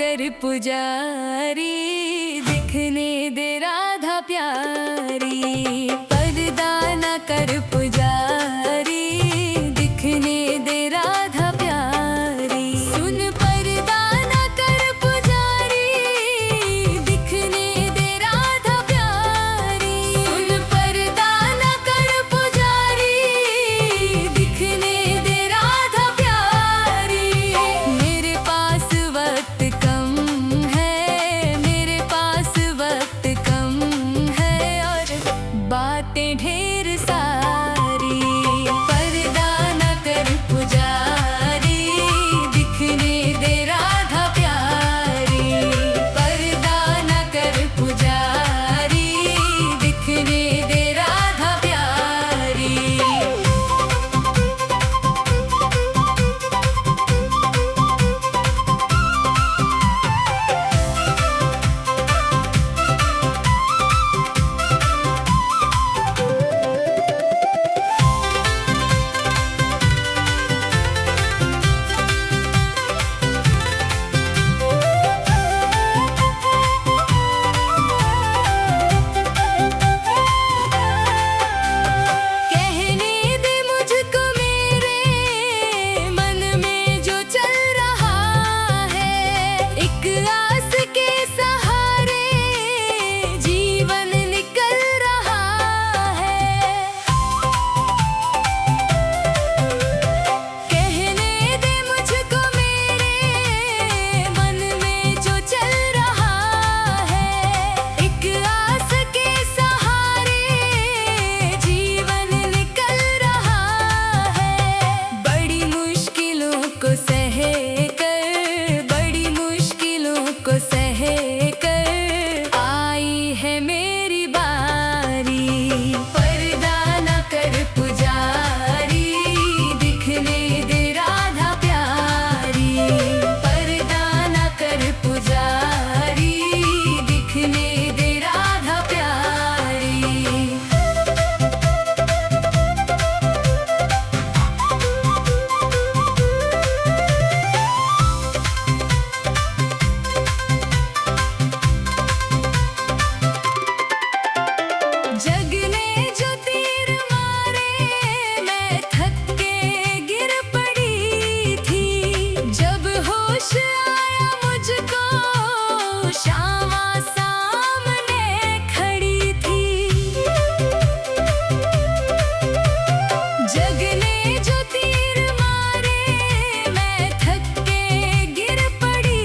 कर पुजारी, दिखने दे राधा प्यारी। पर्दा न कर पुजारी, दिखने दे राधा प्यारी। सुन पर्दा न कर पुजारी, दिखने दे राधा प्यारी। सुन पर्दा न कर पुजारी, दिखने दे राधा प्यारी। मेरे पास वक्त कम है, मेरे पास वक्त कम है, और बातें ढेर सारी। पर्दा न कर पुजारी, दिखने दे राधा प्यारी। पर्दा न कर पुजारी, दिखने दे राधा प्यारी। कहने दे मुझको मेरे मन में जो चल रहा है, एक आस के सहारे जीवन निकल रहा है। कहने दे मुझको मेरे मन में जो चल रहा है, एक आस के सहारे जीवन निकल रहा है। बड़ी मुश्किलों को सह कर, बड़ी मुश्किलों को सह कर आई है मेरी बारी। पर्दा न कर पुजारी, दिखने दे राधा प्यारी। पर्दा न कर पुजारी, दिखने दे राधा प्यारी। जग ने जो तीर मारे, मैं थक के गिर पड़ी थी। जब होश आया मुझको, श्यामा सामने खड़ी थी। जग ने जो तीर मारे, मैं थक के गिर पड़ी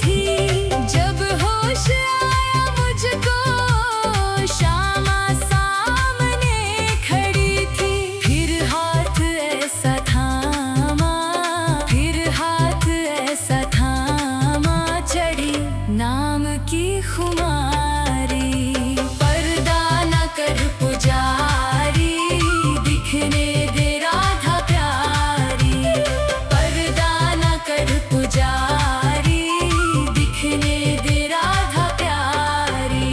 थी। जब होश आया मुझको, श्यामा सामने खड़ी थी। फिर हाथ ऐसा थामा, फिर हाथ ऐसा थामा, चढ़ी नाम की खुमारी। पर्दा न कर पुजारी, दिखने दे राधा प्यारी। पर्दा न कर पुजारी, दिखने दे राधा प्यारी।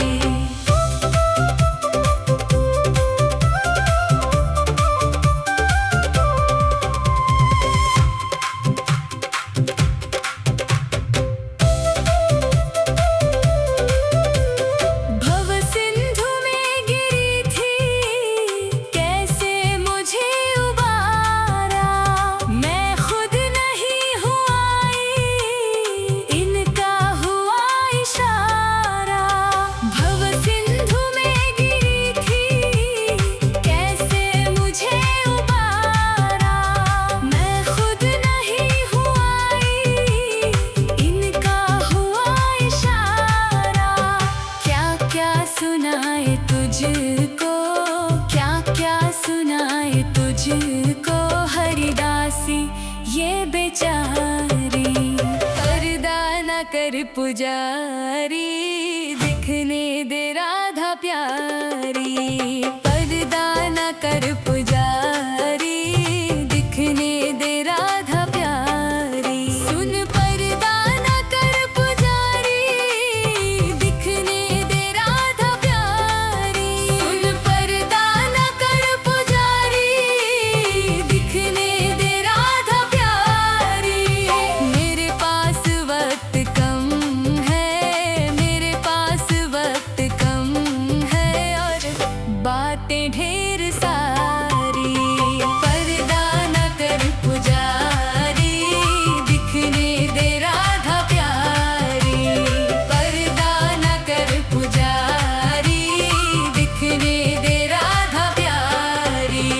भव सिंधु में गिरी थी, कैसे मुझे उबारा। मैं खुद नहीं हूँ आई, इनका हुआ इशारा। भव सिंधु में गिरी थी, कैसे मुझे उबारा। मैं खुद नहीं हूँ आई, इनका हुआ इशारा। क्या क्या सुनाए तुझको, क्या क्या सुनाए तुझको, हरिदासी ये बेचारी। पर्दा न कर पुजारी, दिखने दे राधा प्यारी। पर्दा न कर पुजारी, दिखने दे राधा प्यारी। सुन पर्दा न कर पुजारी, दिखने दे राधा प्यारी। सुन पर्दा न कर पुजारी, दिखने दे राधा प्यारी। मेरे पास वक्त कम बातें ढेर सारी। पर्दा न कर पुजारी, दिखने दे राधा प्यारी। पर्दा न कर पुजारी, दिखने दे राधा प्यारी।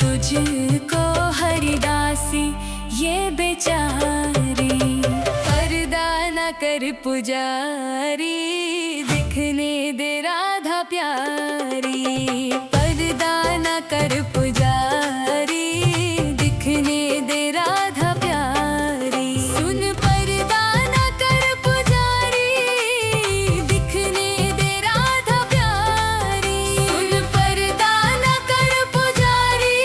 तुझको हरिदासी ये बेचारी। पर्दा न कर पुजारी, दिखने दे राधा प्यारी। पर्दा न कर पुजारी, दिखने दे राधा प्यारी। सुन पर्दा न कर पुजारी, दिखने दे राधा प्यारी। सुन पर्दा न कर पुजारी,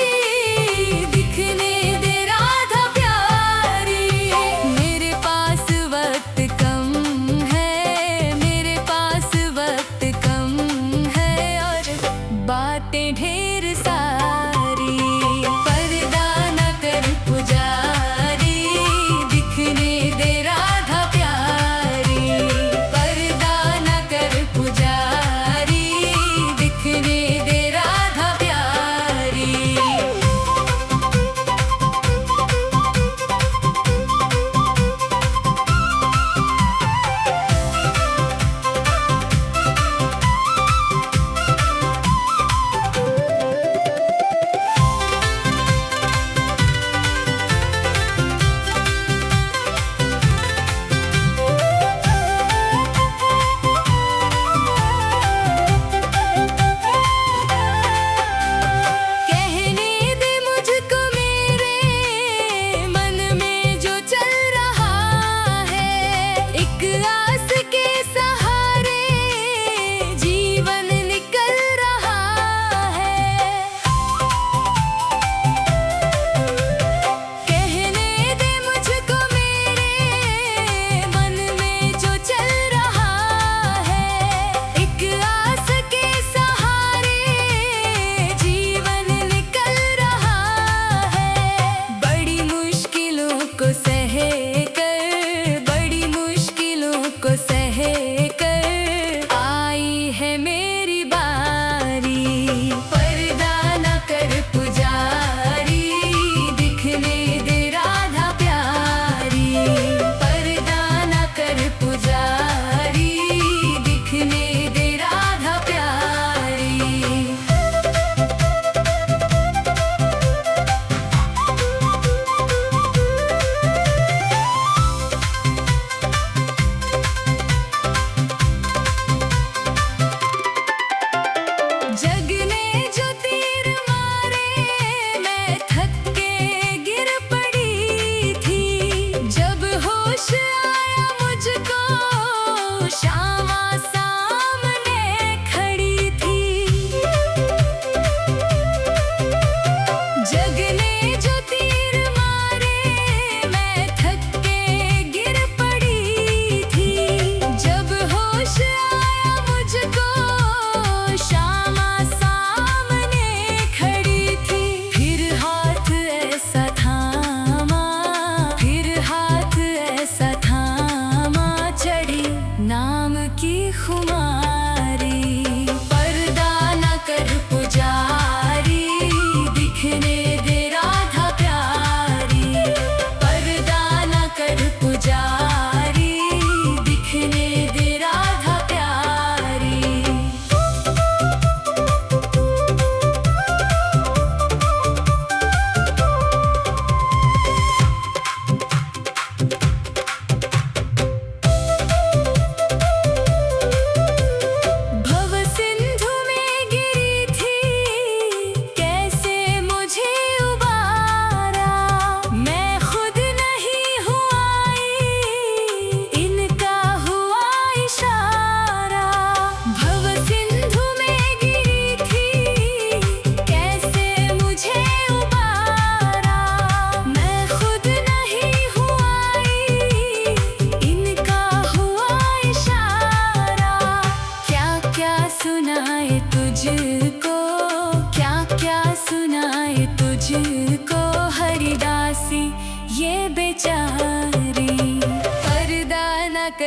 दिखने दे राधा प्यारी। मेरे पास वक्त कम है,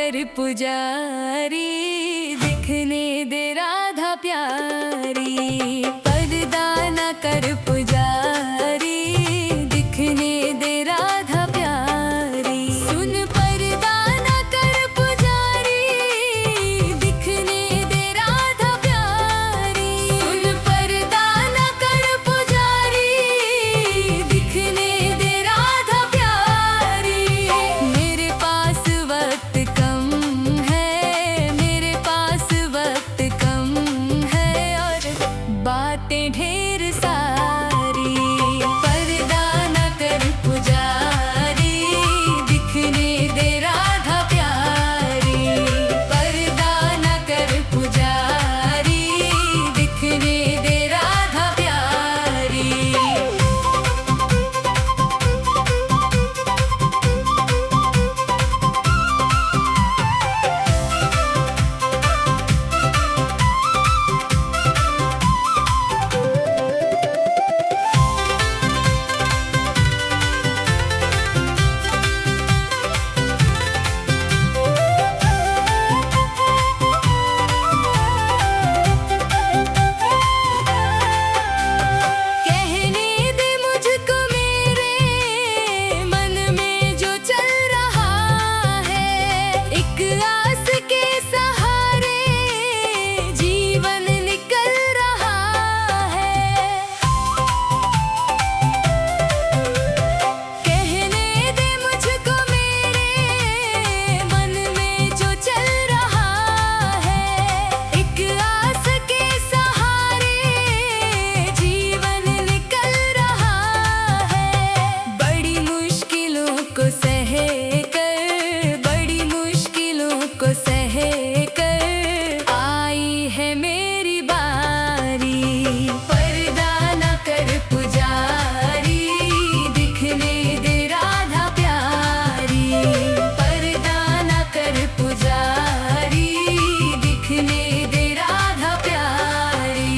कर पुजारी, दिखने दे राधा प्यारी। पर्दा न कर पुजारी, दिखने दे राधा प्यारी। सुन पर्दा न कर पुजारी, दिखने दे राधा प्यारी। सुन पर्दा न कर पुजारी, दिखने दे राधा प्यारी। मेरे पास वक्त कम है, मेरे पास वक्त कम है, और बातें ढेर सारी। पर्दा न कर पुजारी, दिखने दे राधा प्यारी। पर्दा न कर पुजारी, दिखने दे राधा प्यारी। कहने दे मुझको मेरे मन में जो चल रहा है। एक आस के सहारे जीवन निकल रहा है। कहने दे मुझको मेरे मन में जो चल रहा है। एक आस के सहारे जीवन निकल रहा है। बड़ी मुश्किलों को सह कर, बड़ी मुश्किलों को सह कर आई है मेरी बारी। पर्दा न कर पुजारी, दिखने दे राधा प्यारी। पर्दा न कर पुजारी, दिखने दे राधा प्यारी।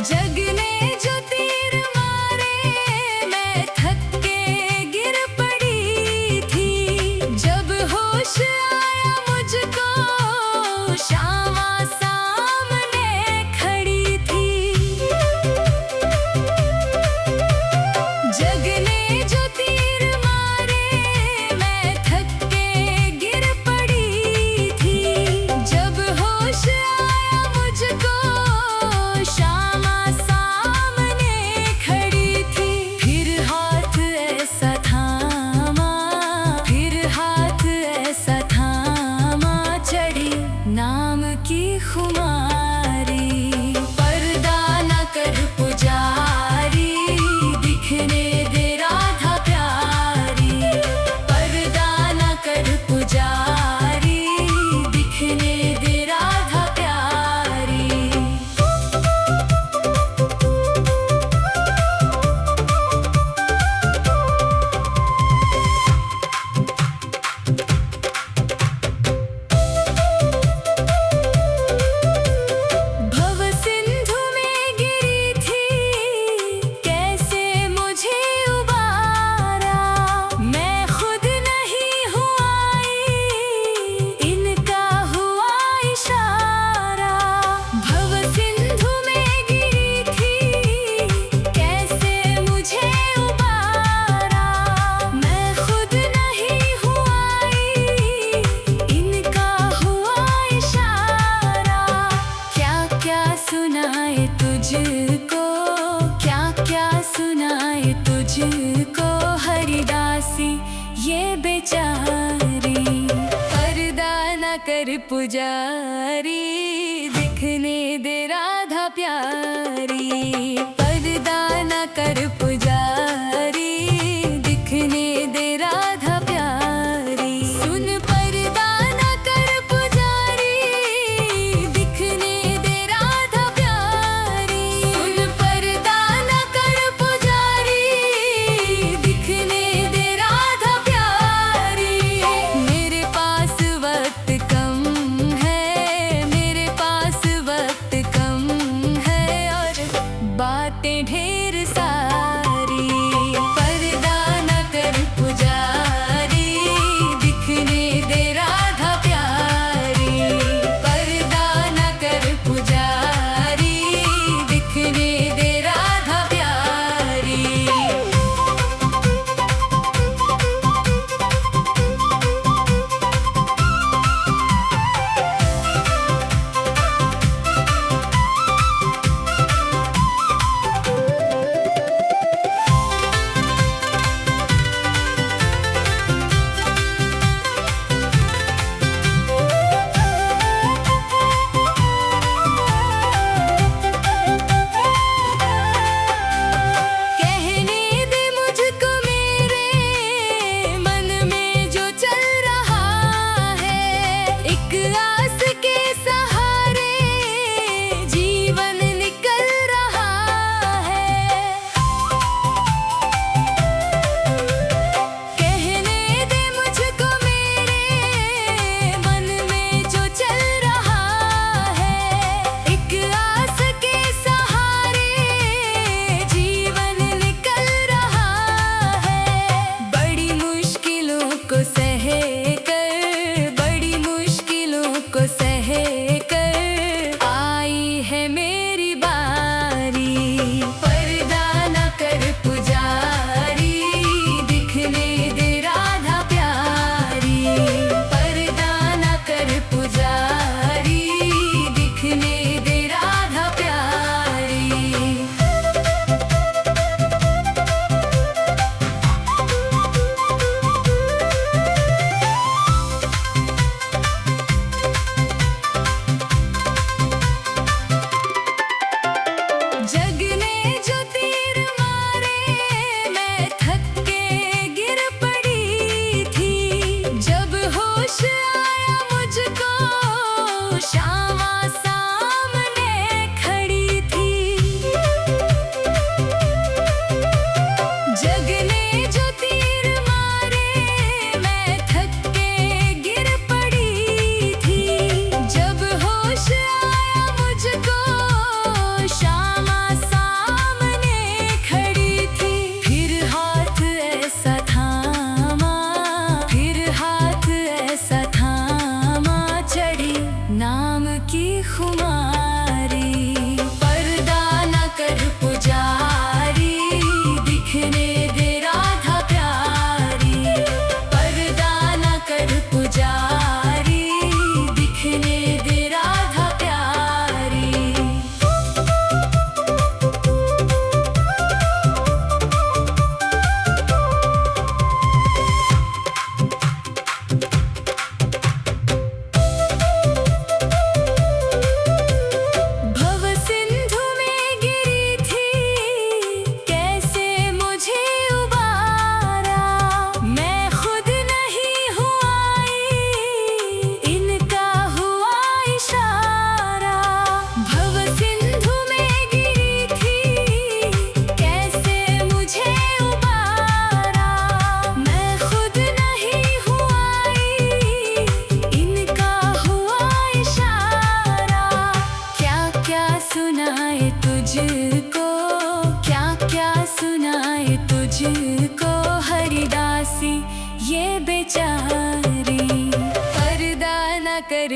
जग ने जो तीर मारे, मैं थक के गिर पड़ी थी। जब होश आया मुझको, शामा सामने खड़ी थी। जग ने जो तीर मारे, मैं थक के गिर पड़ी थी। जब होश आया मुझको, शामा सामने खड़ी थी। फिर हाथ ऐसा थामा, फिर हाथ ऐसा थामा, चढ़ी नाम की खुमारी। पर्दा न कर पुजारी, दिखने दे राधा प्यारी। पर्दा न कर पुजारी, दिखने दे राधा प्यारी। भव सिंधु में गिरी थी, कैसे मुझे उबारा। मैं खुद नहीं हूँ आई, इनका हुआ इशारा। भव सिंधु में गिरी थी, कैसे मुझे उबारा। मैं खुद नहीं हूँ आई, इनका हुआ इशारा। क्या क्या सुनाए तुझको, क्या क्या सुनाए तुझको, हरिदासी ये बेचारी। पर्दा न कर पुजारी, दिखने दे राधा प्यारी। पर्दा न कर पुजारी, दिखने दे राधा प्यारी। सुन पर्दा न कर पुजारी, दिखने दे राधा प्यारी। सुन पर्दा न कर पुजारी, दिखने दे राधा प्यारी। मेरे पास वक्त कम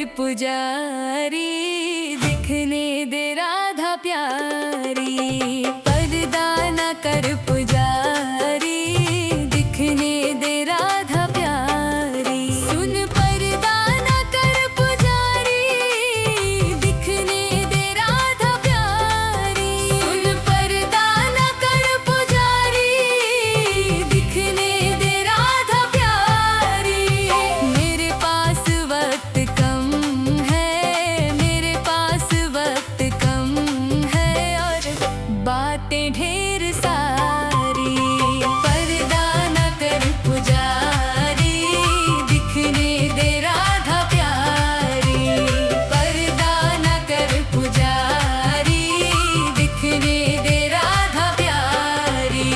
पुजारी, दिखने दे राधा प्यारी। पर्दा न कर पुजारी, दिखने दे राधा प्यारी। सुन पर्दा न कर पुजारी, दिखने दे राधा प्यारी। सुन पर्दा न कर पुजारी, दिखने दे राधा प्यारी। मेरे पास वक्त कम है, मेरे पास वक्त कम है, और बातें ढेर सारी। पर्दा न कर पुजारी, दिखने दे राधा प्यारी। पर्दा न कर पुजारी, दिखने दे राधा प्यारी।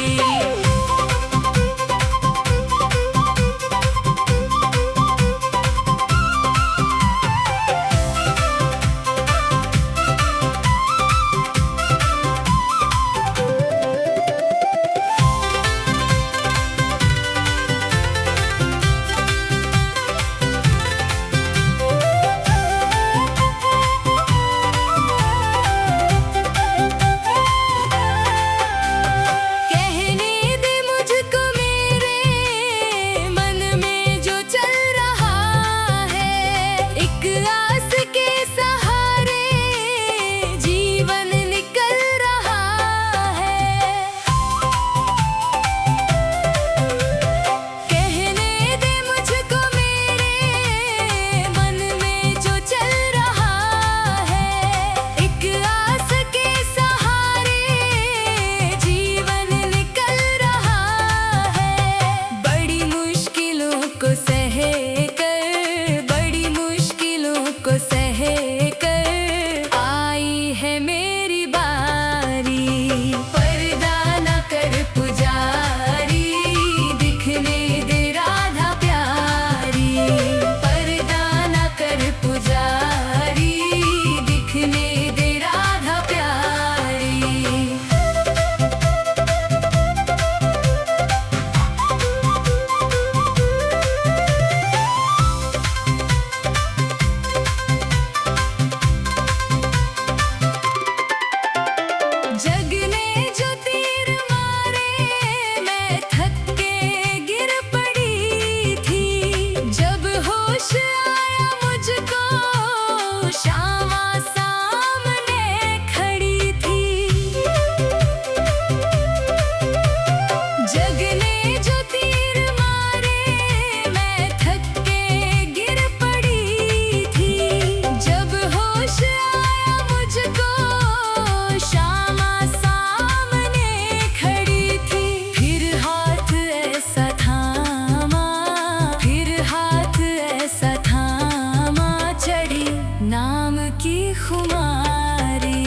कहने दे मुझको मेरे मन में जो चल रहा है। एक आस के सहारे जीवन निकल रहा है। कहने दे मुझको मेरे मन में जो चल रहा है। एक आस के सहारे जीवन निकल रहा है। बड़ी मुश्किलों को सह कर, बड़ी मुश्किलों को सह कर आई है मेरी बारी। पर्दा न कर पुजारी, दिखने दे राधा प्यारी। पर्दा न कर पुजारी, दिखने दे राधा प्यारी। जग ने जो तीर मारे, मैं थक के गिर पड़ी थी। जब होश आया मुझको, श्यामा सामने खड़ी थी। जग ने जो तीर मारे, मैं थक के गिर पड़ी थी। जब होश आया मुझको, श्यामा सामने खड़ी थी। फिर हाथ ऐसा थामा, फिर हाथ ऐसा थामा, चढ़ी नाम की खुमारी।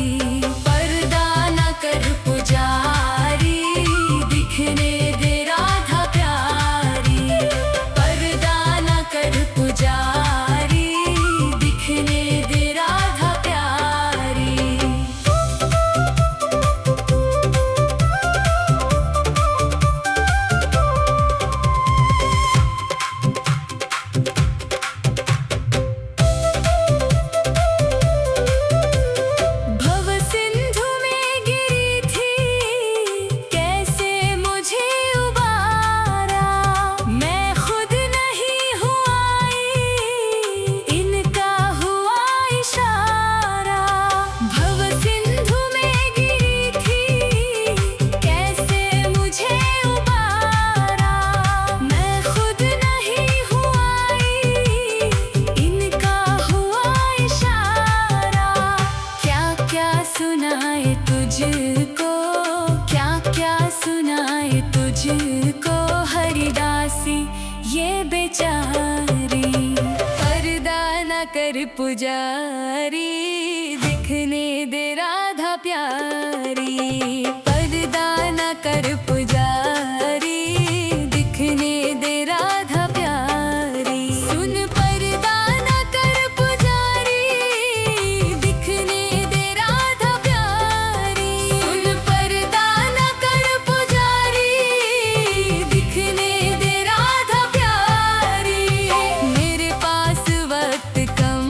पर्दा न कर पुजारी, दिखने दे राधा प्यारी। पर्दा न कर पुजारी, दिखने दे राधा प्यारी। भव सिंधु में गिरी थी, कैसे मुझे उबारा। मैं खुद नहीं हूँ आई, इनका हुआ इशारा। भव सिंधु में गिरी थी, कैसे मुझे उबारा। मैं खुद नहीं हूँ आई, इनका हुआ इशारा। क्या क्या सुनाए तुझको, क्या क्या सुनाए तुझको, हरिदासी ये बेचारी। पर्दा न कर पुजारी, दिखने दे राधा प्यारी। पर्दा न कर पुजारी, दिखने दे राधा प्यारी। सुन पर्दा न कर पुजारी, दिखने दे राधा प्यारी। सुन पर्दा न कर पुजारी, दिखने दे राधा प्यारी। मेरे पास वक्त कम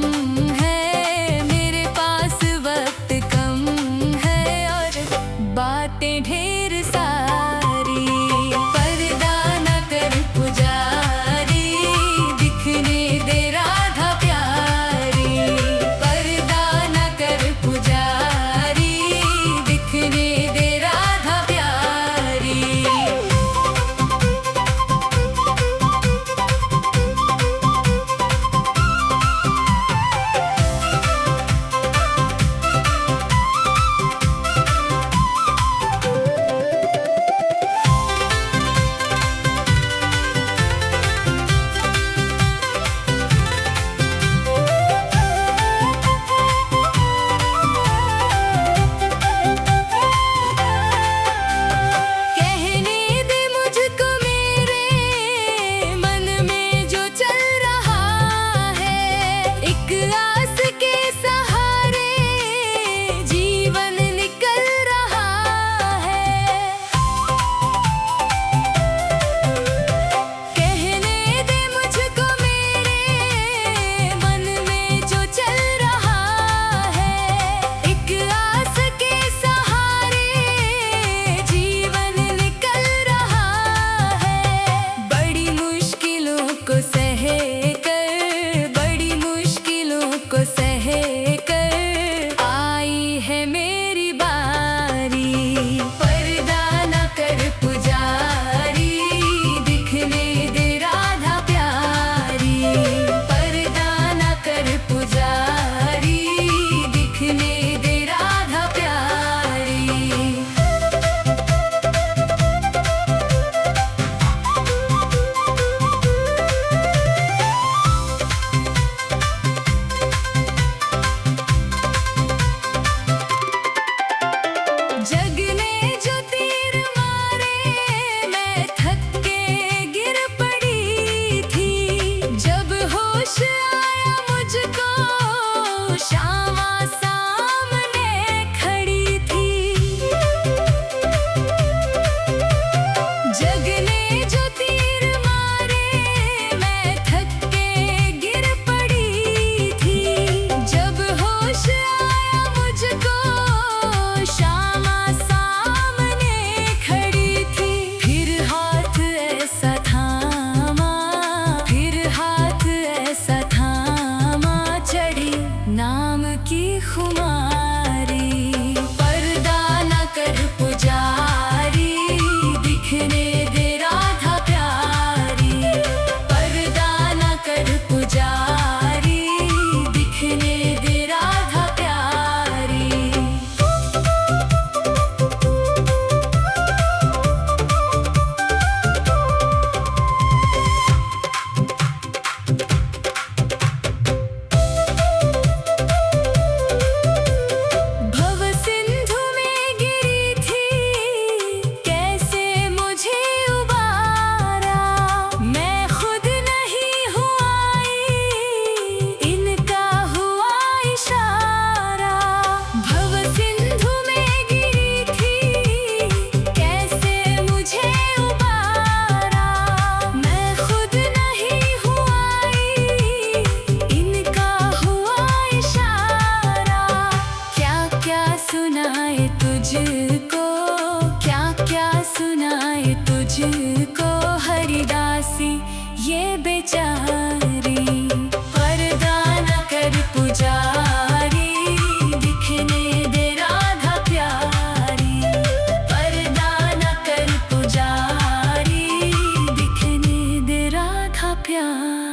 सुनाए तुझको हरिदासी ये बेचारी। पर्दा न कर पुजारी, दिखने दे राधा प्यारी। पर्दा न कर पुजारी, दिखने दे राधा प्यारी।